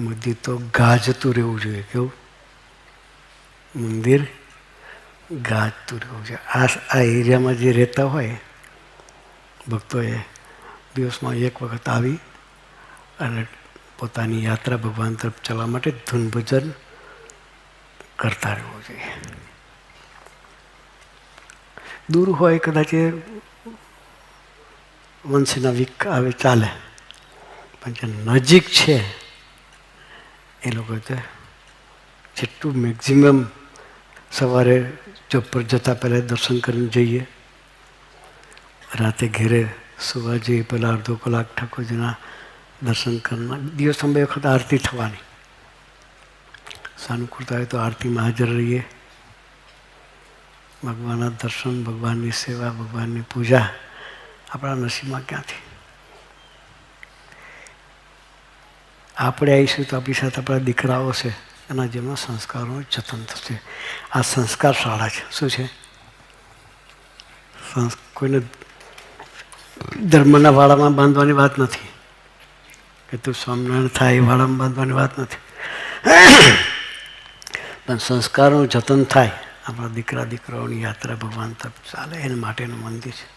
મંદિર તો ગાજતું રહેવું જોઈએ. કેવું? મંદિર ગાજતું રહેવું જોઈએ. આ એરિયામાં જે રહેતા હોય ભક્તોએ દિવસમાં એક વખત આવી અને પોતાની યાત્રા ભગવાન તરફ ચલાવવા માટે ધૂન ભજન કરતા રહેવું જોઈએ. દૂર હોય કદાચ એ વંશના વીક આવે ચાલે, પણ જે નજીક છે એ લોકો જેટલું મેક્ઝિમમ સવારે જોબ પર જતાં પહેલાં દર્શન કરીને જઈએ, રાતે ઘેરે સુવા જઈએ પહેલાં અડધો કલાક ઠાકોરજીના દર્શન કરવા. દિવસમાં 2 વખત આરતી થવાની. સાનુકૂળતા હોય તો આરતીમાં હાજર રહીએ. ભગવાનના દર્શન, ભગવાનની સેવા, ભગવાનની પૂજા આપણા નસીબમાં ક્યાંથી? આપણે આવીશું તો આપણી સાથે આપણા દીકરાઓ છે, એના જેમના સંસ્કારોનું જતન થશે. આ સંસ્કાર શાળા છે. શું છે? કોઈને ધર્મના વાડામાં બાંધવાની વાત નથી, કે તું સ્વામિનારાયણ થાય એ વાડામાં બાંધવાની વાત નથી, પણ સંસ્કારોનું જતન થાય, આપણા દીકરા દીકરાઓની યાત્રા ભગવાન તરફ ચાલે, એના માટેનું મંદિર છે.